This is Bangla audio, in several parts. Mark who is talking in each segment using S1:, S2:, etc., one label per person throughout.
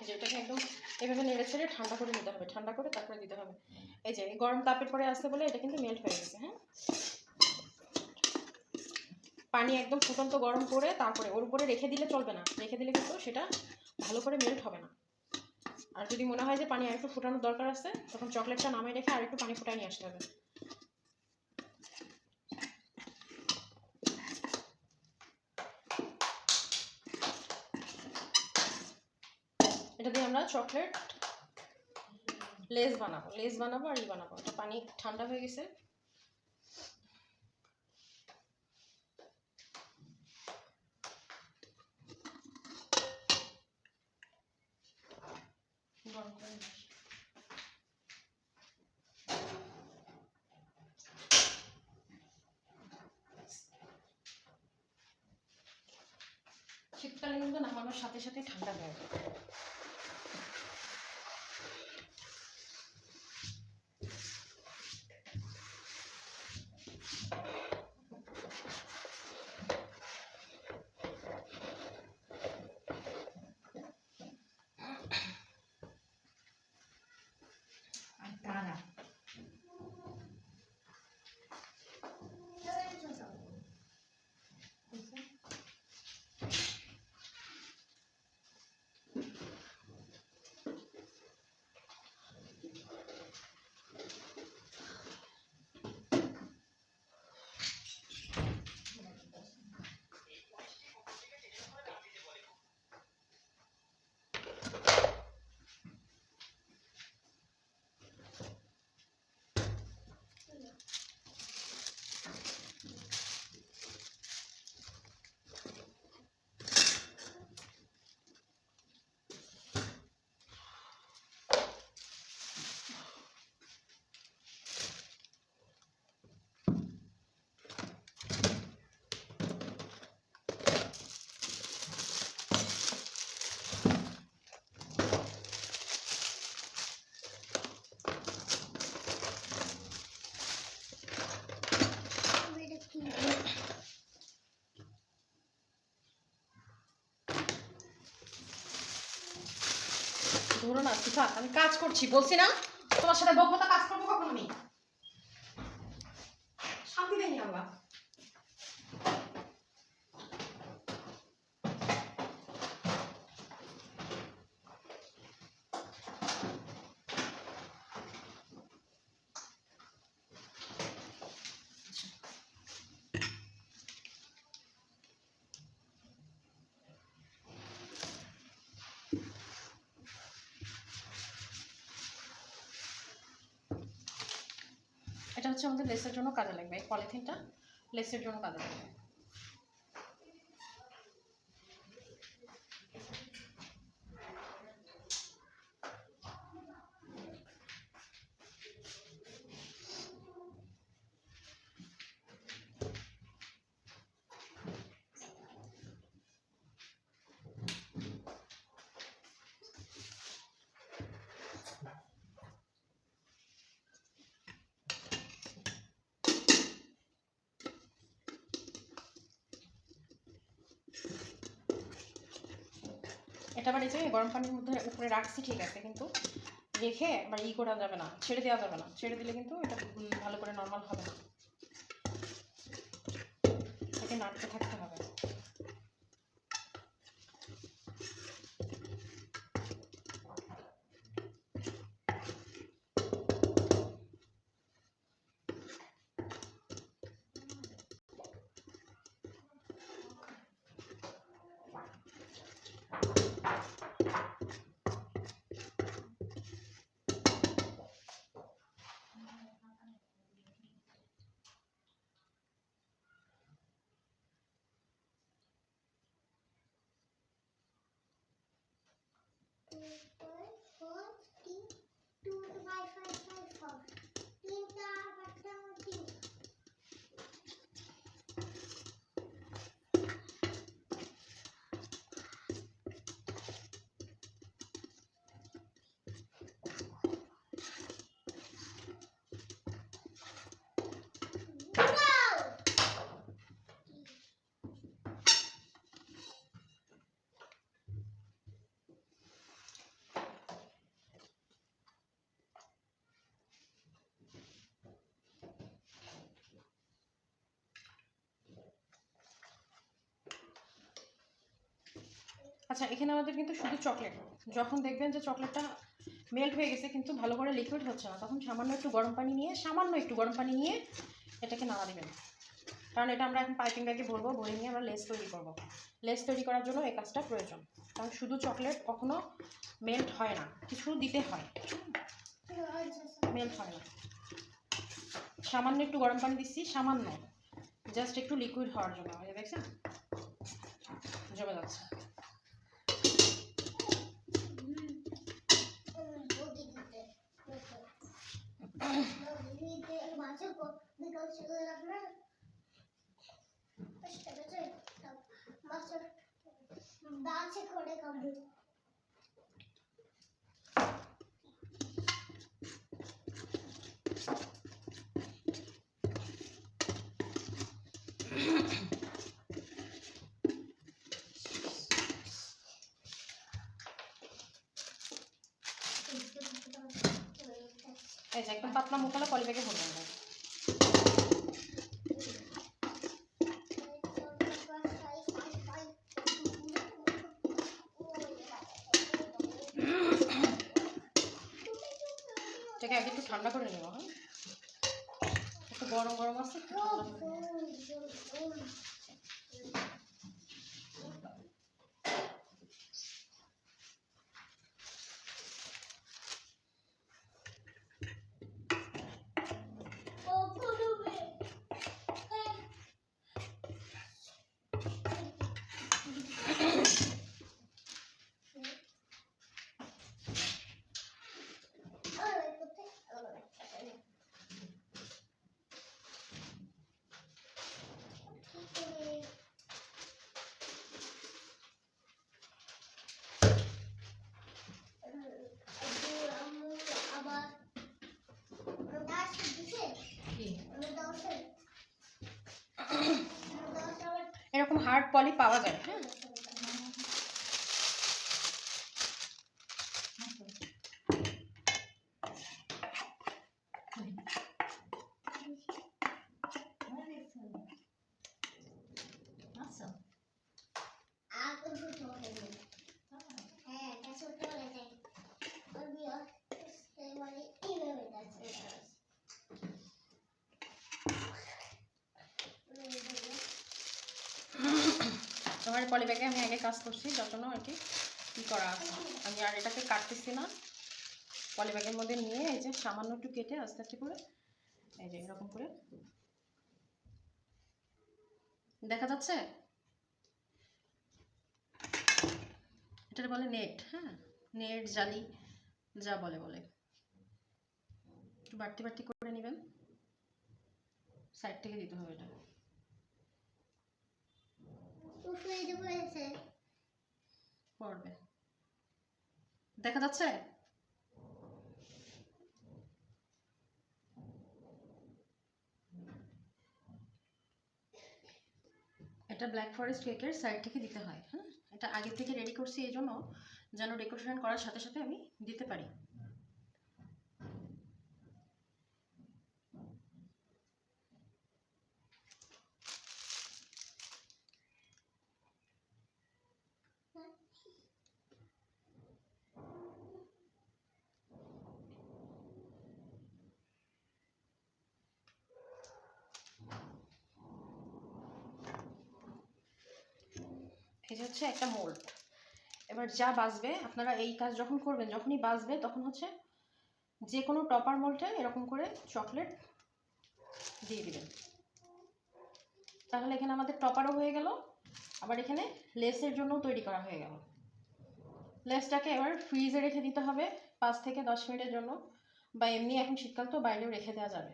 S1: যে এটাকে একদম এভাবে নেড়ে ছেড়ে ঠান্ডা করে নিতে হবে, ঠান্ডা করে তারপরে দিতে হবে। এই যে গরম তাপের পরে আসতে বলে এটা কিন্তু মেল্ট হয়ে গেছে। হ্যাঁ, পানি একদম ফুটন্ত গরম করে তারপরে ওর উপরে রেখে দিলে চলবে না, রেখে দিলে কিন্তু সেটা ভালো করে মেল্ট হবে না। আর যদি মনে হয় যে পানি আর একটু ফুটানোর দরকার আছে, তখন চকলেটটা নামিয়ে রেখে আর একটু পানি ফুটায় নিয়ে আসতে হবে। এটা দিয়ে আমরা চকলেট লেস বানাবো, আর বানাবো। এটা পানি ঠান্ডা হয়ে গেছে। শীতকালে কিন্তু নামানোর সাথে সাথে ঠান্ডা হয়ে যায়। ধরো না শিফা, আমি কাজ করছি বলছি না, তোমার সাথে বকবতা কাজ করবো কখন আমি? শান্তি দেয়নি আল্লাহ। এটা হচ্ছে আমাদের লেসের জন্য কাজে লাগবে, এই পলিথিনটা লেসের জন্য কাজে লাগবে। এটা আবার এই যে গরম পানির মধ্যে উপরে রাখছি ঠিক আছে, কিন্তু রেখে আবার করা যাবে না, ছেড়ে দেওয়া যাবে না, ছেড়ে দিলে কিন্তু এটা ভালো করে নর্মাল হবে না, এটাকে নাড়তে থাকতে হবে। আচ্ছা, এখানে আমাদের কিন্তু শুধু চকলেট। যখন দেখবেন যে চকলেটটা মেল্ট হয়ে গেছে কিন্তু ভালো করে লিকুইড হচ্ছে না, তখন সামান্য একটু গরম পানি নিয়ে এটাকে নাড়া দেবেন। কারণ এটা আমরা এখন পাইপিং ব্যাগে ভরবো, ভরে নিয়ে আমরা লেস তৈরি করব। লেস তৈরি করার জন্য এই কাজটা প্রয়োজন, কারণ শুধু চকলেট কখনো মেল্ট হয় না, কিছু দিতে হয়, মেল্ট হয় না। সামান্য একটু গরম পানি দিচ্ছি, সামান্য, জাস্ট একটু লিকুইড হওয়ার জন্য। দেখছেন জমে যাচ্ছে। এই যে একদম পাতলা মোকালা পলি ব্যাগে ভরবেন না। এটাকে আগে একটু ঠান্ডা করে নেব। হ্যাঁ, একটু গরম গরম আছে, একটু ঠান্ডা করে নেব। এরকম হার্ড পলি পাওয়া যায়। হ্যাঁ, তোমার পলি ব্যাগে আমি আগে কাজ করছি, যার জন্য আর কি কী করা আছে। আমি আর এটাকে কাটতেছি না, পলি ব্যাগের মধ্যে নিয়ে এই যে সামান্য একটু কেটে আস্তে আস্তে করে এই যে এরকম করে, দেখা যাচ্ছে, এটা বলে নেট। হ্যাঁ, নেট, জালি, যা বলে বলে। একটু বাড়তি বাড়তি করে নেবেন, সাইড থেকে দিতে হবে। এটা পড়বে, দেখা যাচ্ছে। এটা ব্ল্যাক ফরেস্ট কেকের সাইড থেকে দিতে হয়। হ্যাঁ, এটা আগে থেকে রেডি করছি এই জন্য যেন ডেকোরেশন করার সাথে সাথে আমি দিতে পারি। এই হচ্ছে একটা মোল্ড। এবার যা বাজবে, আপনারা এই কাজ যখন করবেন, যখনই বাজবে তখন হচ্ছে যে কোনো টপার মোল্ডে এরকম করে চকলেট দিয়ে দিবেন। তাহলে এখানে আমাদের টপারও হয়ে গেল, আবার এখানে লেসের জন্য তৈরি করা হয়ে গেল। লেসটাকে এবার ফ্রিজে রেখে দিতে হবে 5 থেকে 10 মিনিটের জন্য, বা এমনি এখন শীতকাল তো বাইরেও রেখে দেওয়া যাবে।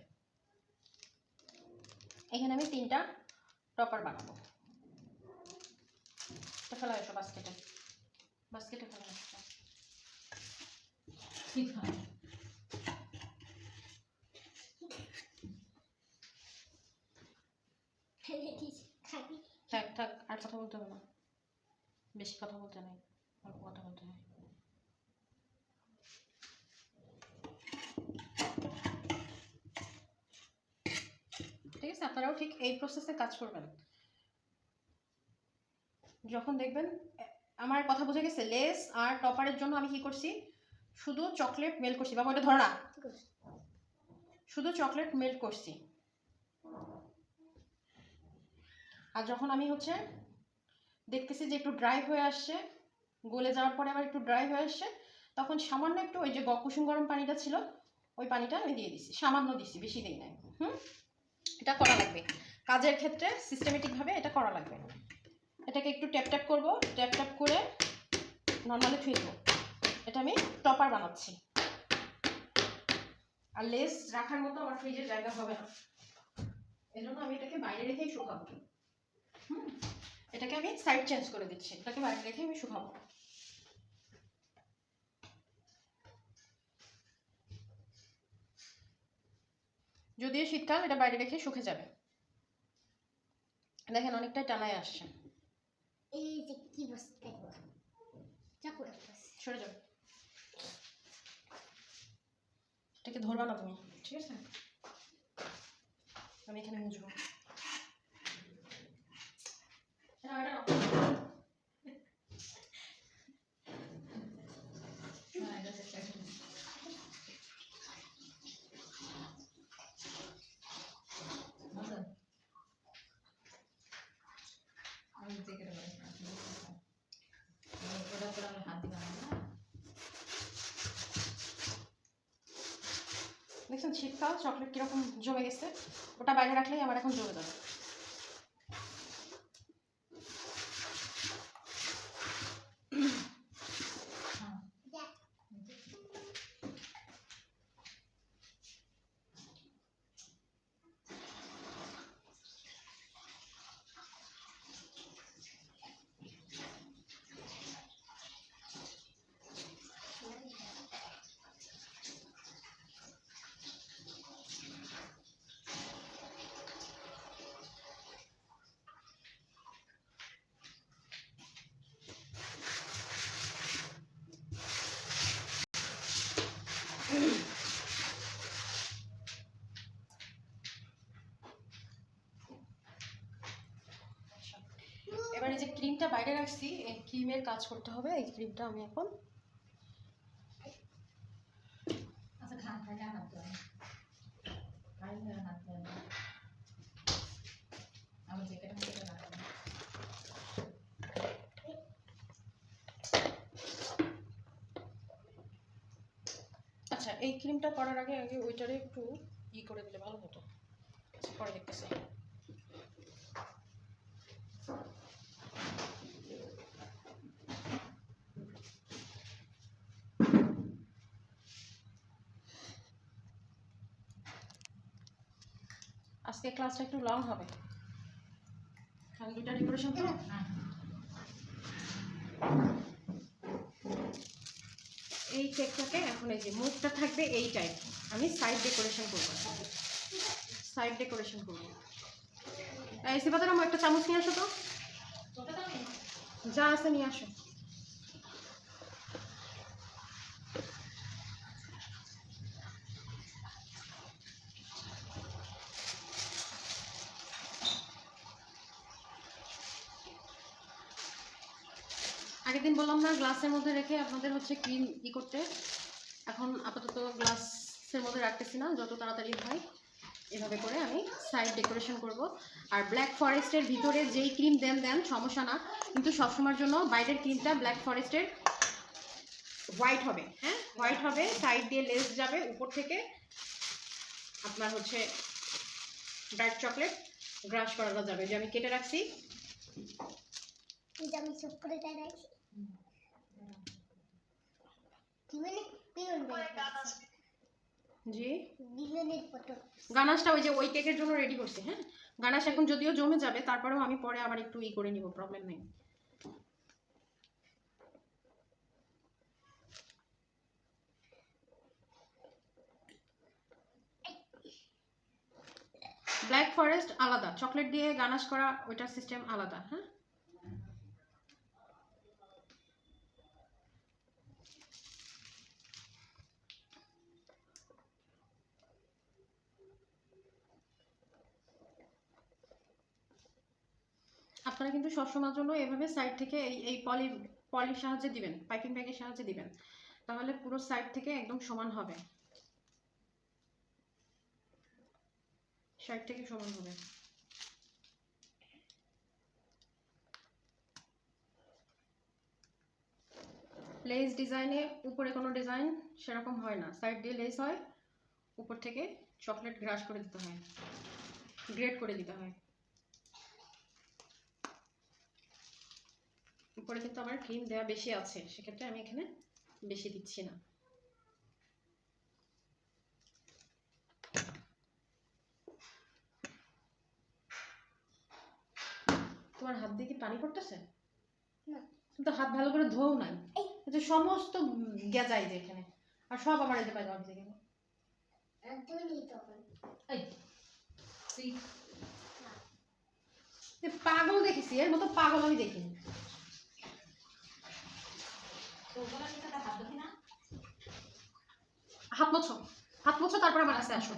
S1: এখানে আমি 3টা টপার বানাবো। ফেলা এসো বাস্কেটে, বাস্কেটে ফেলা এসো। থাক থাক, আর কথা বলতে হবে না, বেশি কথা বলতে নেই, অল্প কথা বলতে হয়। ঠিক আছে, আপনারাও ঠিক এই প্রসেসে কাজ করবেন। যখন দেখবেন আমার কথা বুঝে গেছে? লেস আর টপারের জন্য আমি কি করছি, শুধু চকলেট মেল্ট করছি। বাবা ওটা ধরো না, শুধু চকলেট মেল্ট করছি। আর যখন আমি হচ্ছে দেখতেছি যে একটু ড্রাই হয়ে আসছে, গলে যাওয়ার পরে আবার একটু ড্রাই হয়ে আসছে, তখন সামান্য একটু ওই যে কুসুম গরম পানিটা ছিল ওই পানিটা আমি দিয়ে দিছি, সামান্য দিছি, বেশি দিই নাই। এটা করা লাগবে কাজের ক্ষেত্রে, সিস্টেমেটিকভাবে এটা করা লাগবে। এটাকে একটু ট্যাপ ট্যাপ করবো, ট্যাপ ট্যাপ করে নর্মালি থুয়ে দেবো। এটা আমি টপার বানাচ্ছি। আর লেস রাখার মতো আমার ফ্রিজের জায়গা হবে না, এজন্য আমি এটাকে বাইরে রেখেই শুকাবো। এটাকে আমি সাইড চেঞ্জ করে দিচ্ছি, এটাকে বাইরে রেখে আমি শুকাবো। যদিও শীতকাল, এটা বাইরে রেখে শুকে যাবে। দেখেন অনেকটাই টানায় আসছে।
S2: এই যে কি বসতে
S1: সরে যাবে, এটাকে ধরবা না তুমি, ঠিক আছে? আমি এখানে মুছবো। দেখছেন শীতকাল চকলেট কিরকম জমে গেছে, ওটা বাইরে রাখলেই আমার এখন জমে যাবে। এবার এই যে ক্রিমটা বাইরে রাখছি, এই ক্রিমের কাজ করতে হবে। এই ক্রিমটা আমি এখন আচ্ছা, এই ক্রিমটা করার আগে আগে ওইটারে একটু করে দিলে ভালো হতো। আচ্ছা, পরে দেখতেছি। আজকে ক্লাসটা একটু লং হবে, কারণ দুইটা ডেকোরেশন তো। এই কেকটাকে এখন এই যে মুখটা থাকবে এই টাইপ, আমি সাইড ডেকোরেশন করবো, সাইড ডেকোরেশন করবো। এসি পাতার আমার একটা চামচ নিয়ে আসো তো, যা আছে নিয়ে আসো। আগের দিন বললাম না গ্লাসের মধ্যে রেখে আপনাদের হচ্ছে ক্রিম করতে, এখন আপাতত গ্লাসের মধ্যে রাখতেছি না, যত তাড়াতাড়ি হয় এভাবে করে আমি সাইড ডেকোরেশন করব। আর ব্ল্যাক ফরেস্টের ভিতরে যেই ক্রিম দেন সমস্যা না, কিন্তু সবসময়ের জন্য বাইরের ক্রিমটা ব্ল্যাক ফরেস্টের হোয়াইট হবে। হ্যাঁ, হোয়াইট হবে, সাইড দিয়ে লেস যাবে, উপর থেকে আপনার হচ্ছে ডার্ক চকলেট গ্রাশ করানো যাবে। যে আমি কেটে রাখছি,
S2: আমি সব করে রাখছি।
S1: জি,
S2: বিলনের ফটো
S1: গানাশটা ওই যে ওই কেকের জন্য রেডি করছি। হ্যাঁ, গানাশ এখন যদিও জমে যাবে, তারপরেও আমি পরে আবার একটু করে নিব, প্রবলেম নেই। ব্ল্যাক ফরেস্ট আলাদা, চকলেট দিয়ে গানাশ করা ওইটার সিস্টেম আলাদা। হ্যাঁ, মাঝখানে কিন্তু সবসময়ের জন্য এভাবে সাইড থেকে এই পলির সাহায্যে দিবেন, পাইপিং ব্যাগের সাহায্যে দিবেন, তাহলে পুরো সাইড থেকে একদম সমান হবে, সাইড থেকে সমান হবে। লেস ডিজাইনে উপরে কোনো ডিজাইন সেরকম হয় না, সাইড দিয়ে লেস হয়, উপর থেকে চকলেট গ্রাস করে দিতে হয়, গ্রেট করে দিতে হয়। উপরে কিন্তু আমার ক্রিম দেওয়া বেশি আছে, সেক্ষেত্রে আমি এখানে বেশি দিচ্ছি না। তোমার হাত দিয়ে কি পানি পড়তেছে?
S2: না।
S1: তুমি তো হাত ভালো করে ধোও নাই, যে সমস্ত গেজাই যে এখানে, আর সব আমার এই যে পায়জামা ভিজে গেল।
S2: তুমি নিয়ে তখন
S1: পাগল দেখেছি, এর মতো পাগল আমি দেখিনি। হাত মোছো, হাত মোছো, তারপর আমার কাছে আসো।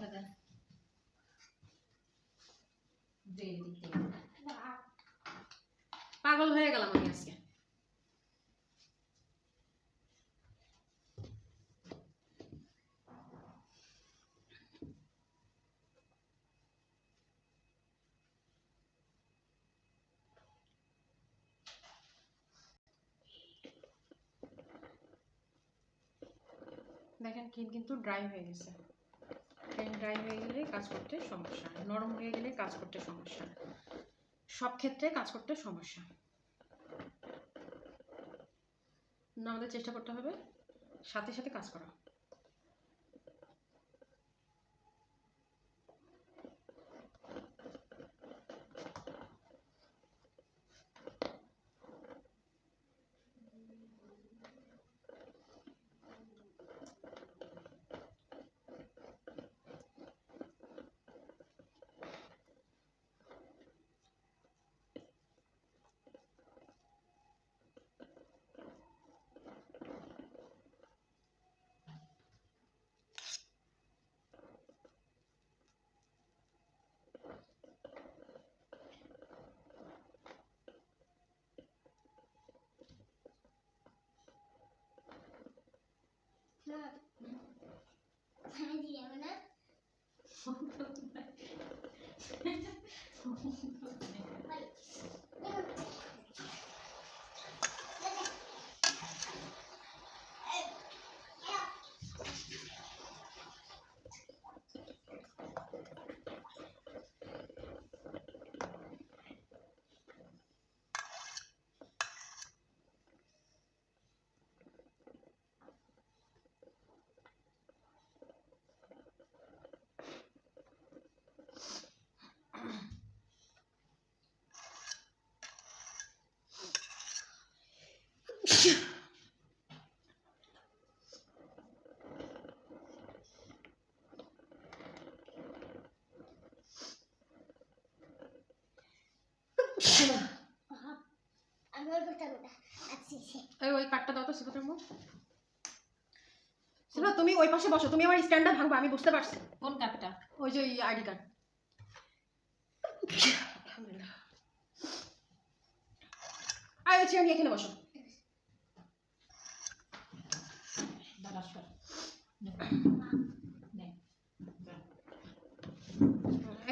S1: পাগল হয়ে গেলাম আমি আজকে। দেখেন ক্রিম কিন্তু ড্রাই হয়ে গেছে, ক্রিম ড্রাই হয়ে গেলে কাজ করতে সমস্যা, নরম হয়ে গেলে কাজ করতে সমস্যা, সব ক্ষেত্রে কাজ করতে সমস্যা। না, আমাদের চেষ্টা করতে হবে সাথে সাথে কাজ করা। ওই কাঠটা দাও তো সিফাতের মুখ। সিফা তুমি ওই পাশে বসো, তুমি আমার স্ট্যান্ডটা ভাঙবা, আমি বুঝতে পারছি।
S3: কোন কার্ডটা?
S1: ওই যে আইডি কার্ড। আলহামদুলিল্লাহ। আয় ওই চেয়ার নিয়ে এখানে বসো।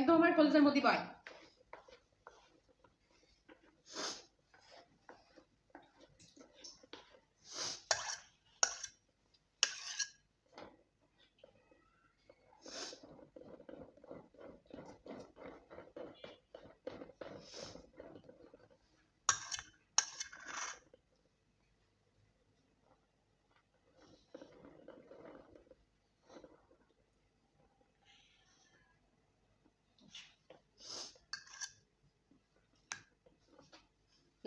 S1: একদম আমার কলেজের মধ্যে বয়।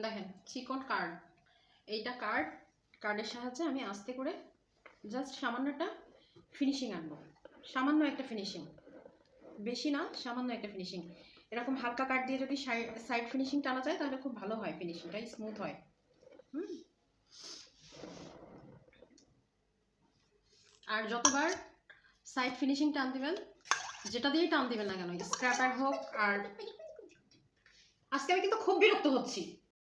S1: দেখেন চিকন কার্ড, এইটা কার্ডের সাহায্যে আমি আস্তে করে জাস্ট সামান্য একটা ফিনিশিং আনবো, সামান্য একটা ফিনিশিং, বেশি না, সামান্য একটা ফিনিশিং। এরকম হালকা কার্ড দিয়ে যদি সাইড ফিনিশিং টানা যায় তাহলে খুব ভালো হয়, ফিনিশিংটা স্মুথ হয়। আর যতবার সাইড ফিনিশিং টান দিবেন, যেটা দিয়েই টান দিবেন না কেন, স্ক্র্যাপার হোক আর আজকে আমি কিন্তু খুব বিরক্ত হচ্ছি।